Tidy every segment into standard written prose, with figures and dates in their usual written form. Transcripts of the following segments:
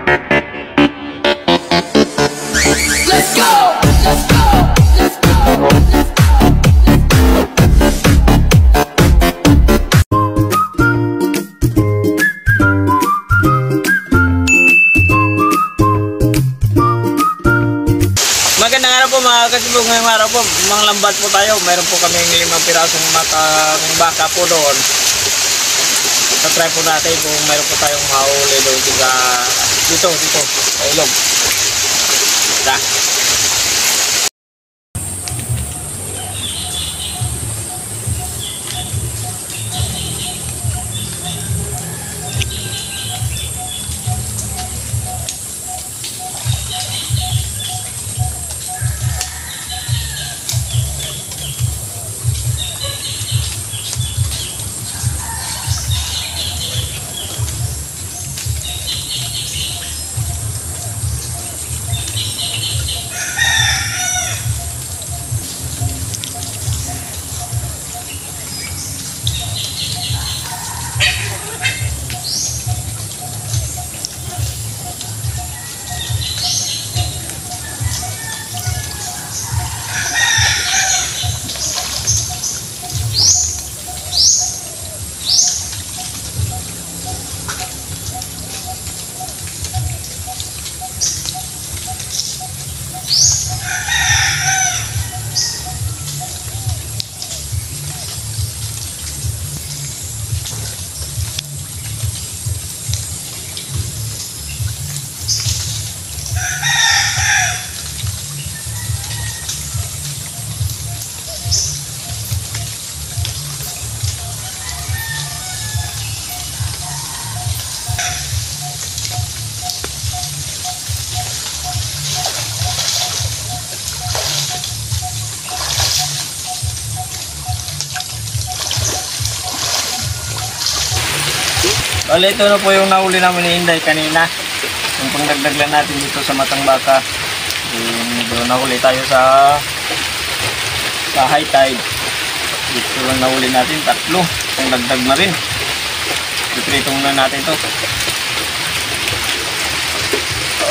Let's go! Let's go! Let's go! Magandang araw po mga kasibog. Ngayong araw po, mga lambat po tayo. Mayroon po kami 5 pirasong baka po doon. Tatry po natin kung mayroon po tayong mahuli doon dito sa ilog. Bale, ito na po yung nahuli namin ni Inday kanina. Yung pangdagdaglan natin dito sa Matang Baka. Doon nahuli tayo sa high tide. Dito lang nahuli natin, 3. Pangdagdag na rin. Iprito muna natin to.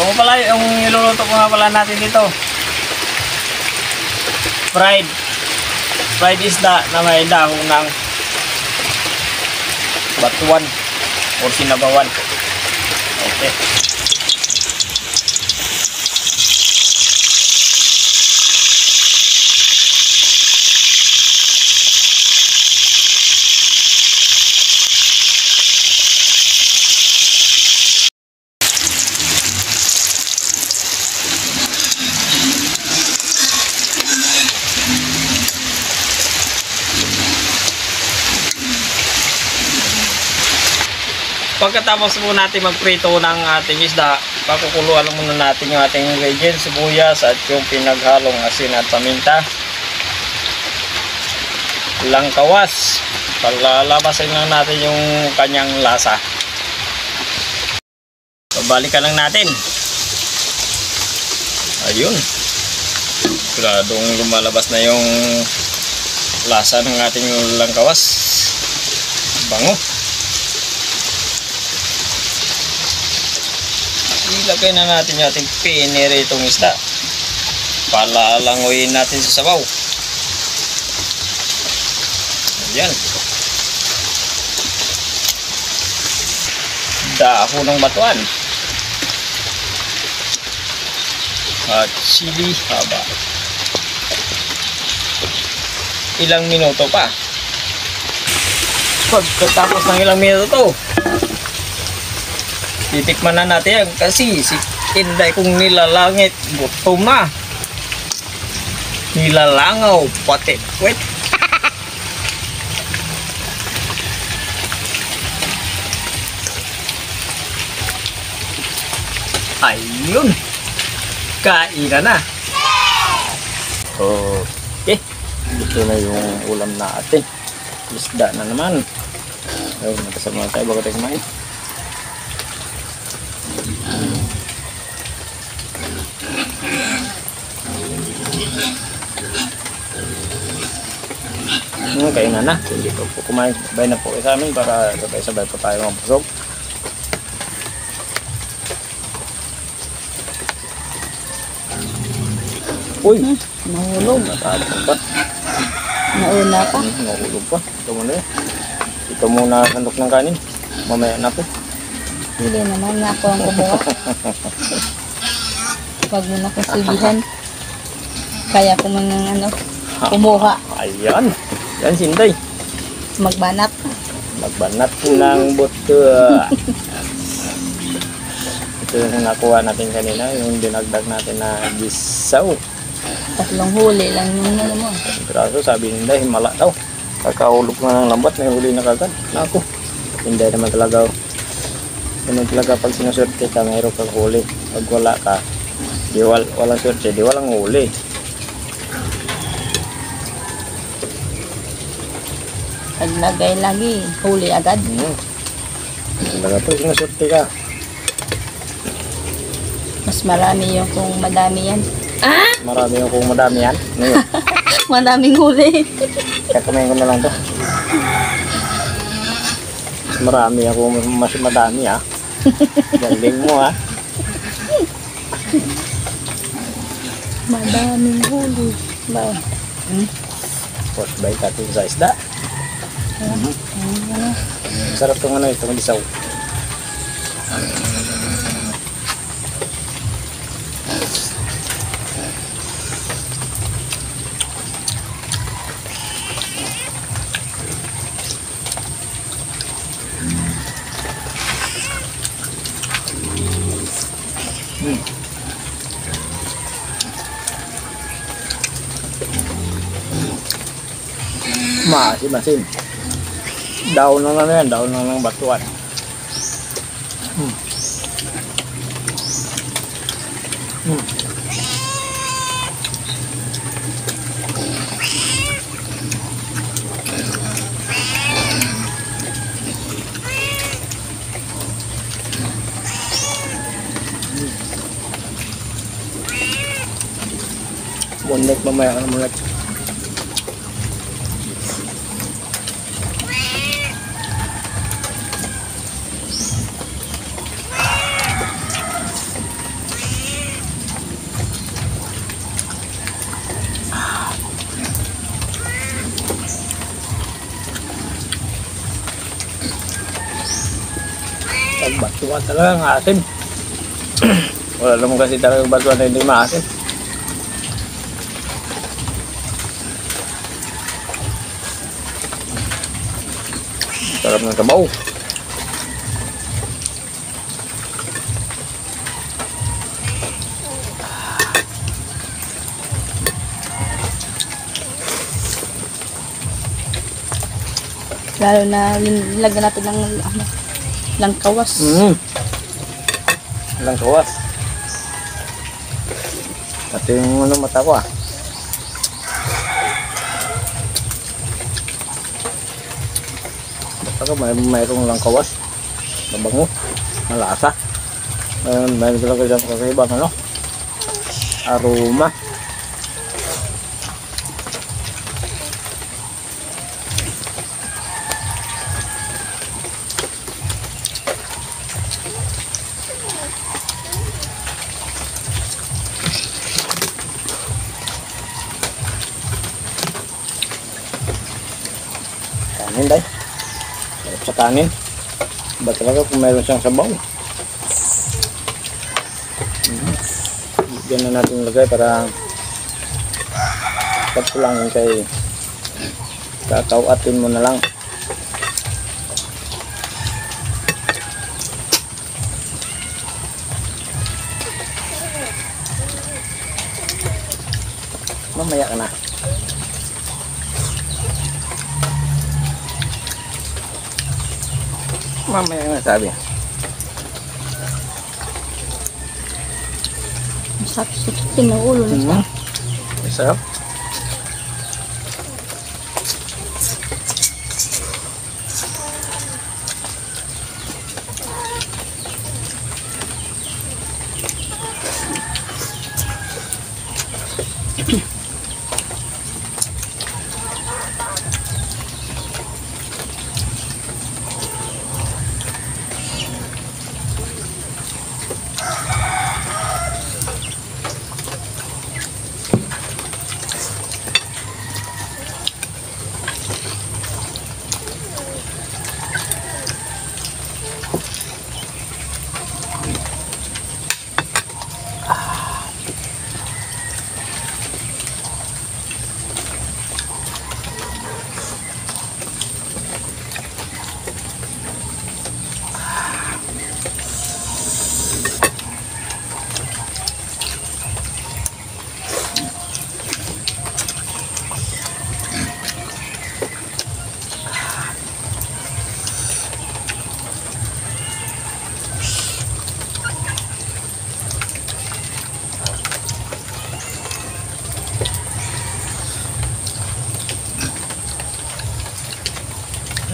Oo pala, yung niluluto ko nga pala natin dito. Fried isda na may dahon ng batuan or sinabawan. Okay. Pagkatapos po natin magprito ng ating isda, pakukuluan muna natin yung ating ingredients, sibuyas at yung pinaghalong asin at paminta. Langkawas. Palalabasin lang natin yung kanyang lasa. Pabalikan lang natin. Ayun. Gradong lumalabas na yung lasa ng ating langkawas. Bango. Ilagay na natin yung ating pinire itong isda. Palalangoyin natin sa sabaw. Ayan. Dahon ng batuan. At sili haba. Ilang minuto pa. Pagkatapos ng ilang minuto, titikman na natin yan kasi si Inday kong nilalangit, gutom na. Nilalangaw, pati wait. Ayun, kainan na. Okay, ito na yung ulam natin. Isda na naman. Ayun, magkasama tayo bago tayo kumain. Kainan na. Hindi po kumain. Sabay na po kayo sa amin para sabay-sabay po tayo mabusog. Uy! Nahulog. Natapos pa. Nauna pa. Nahulog pa. Ito muna eh. Ito muna sandok ng kanin. Mamaya na po. Hindi naman nga ako ang kumuha. Huwag mo na kong sibihan. Kaya ko man ng ano, kumuha. Ayan. Yan Sinday. Magbanat. Magbanat ng buto. Ito yung nakuha natin kanina. Yung dinagdag natin na gisaw. 3 huli lang yung ano mo. Kaso sabi nila himala daw. Kakahulog na ng lambat. May huli na kagad. Naku. Hindi naman talaga. Ganun talaga pag sinuswerte ka, mayroon kang huli. Pag wala ka, di walang swerte, di walang huli. Naglagay lagi. Huli agad. Talaga pag sinuswerte ka. Mas marami yung kung madami yan. Marami yung kung madami yan. Ngayon, Madaming huli. kakamayin ko na lang to. Mas marami ako, mas madami ah. Galing mo ah. Madaming huli. Ba? Post by tatin sa isda. Sarap itong ano, itong lisaw. Maasim-asim. Daon na lang yan, daon na lang batuan. Munik mamaya ka na munik. Batuan talaga ang asim. Wala naman kasi talaga batuan na hindi maasim. Sarap ng sabaw. Lalo na lagyan natin ng ano, langkawas. Lang kawas. At yung ano mata ko ah. Baka mayroong lang kawas. Mabango. Malasa. Mayroon talaga dyan kakaibang ano. Aroma. Kanin day. Sarap sa kanin. Ba talaga kung mayroon siyang sabaw. Diyan na natin lagay para pagkulangin kay kakawatin mo na lang. Mamaya ka na. Mamaya na sabi. Sakit ng ulo na. Sarap.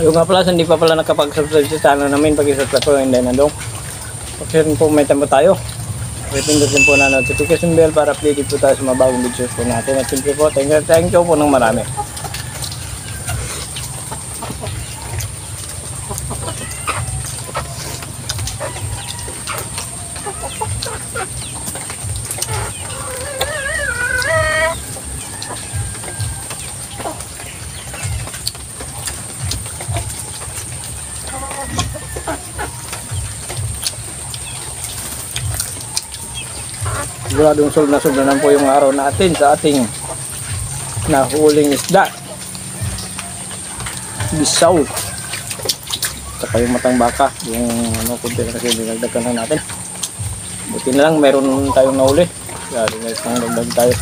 Yung nga pala, hindi pa pala nakapag-subscribe sa channel namin. Pag-subscribe po, hindi nandong. Kasi rin po may tamba tayo. Pindot din po na notification bell para updated po tayo sa mga bagong videos po natin. At simple po, thank you po ng marami. Siguradong sold na po yung araw natin sa ating nahuling isda. Bisaw. Saka yung matang baka. Yung ano, kunti na kasi dinagdagan na natin. Buti na lang meron tayong nahuli. Kaya isang dagdag tayo.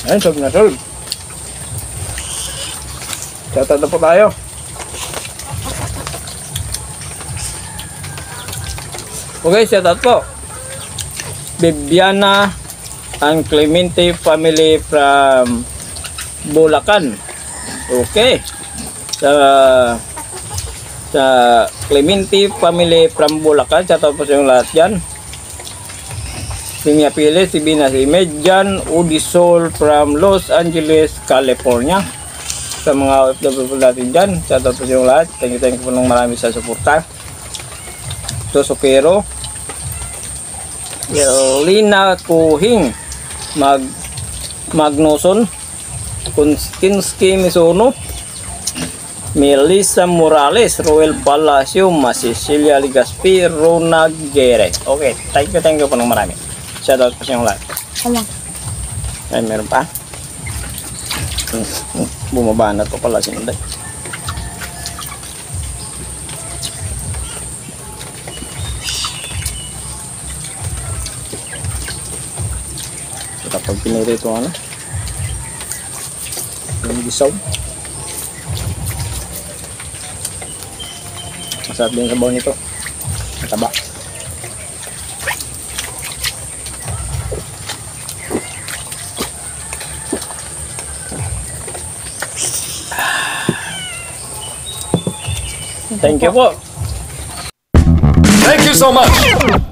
Ayan, sold na sold. Shoutout na po tayo. Okay, shoutout po. Bibiana and Clemente family from Bulacan. Okay. Sa Clemente family from Bulacan. Shoutout po sa yung lahat dyan. Si Mia Pili, si Bina, si Medjan Udisol from Los Angeles, California. Sa mga OFW natin dyan, shoutout po sa yung lahat. Thank you po ng marami sa suporta. Ito, Sopero. Lina Kuhing, Magnoson, Kunskinski Misono, Melissa Morales, Roel Palacio, Cecilia Ligaspi, Rona Gere. Okay, thank you po ng marami. Shoutout po sa yung lahat. Ay, meron pa. Bumaba na to pala si Inday. Kapag piniri ito ano, yung gisaw, masarap din sabaw nito, mataba. Thank you po. Thank you so much.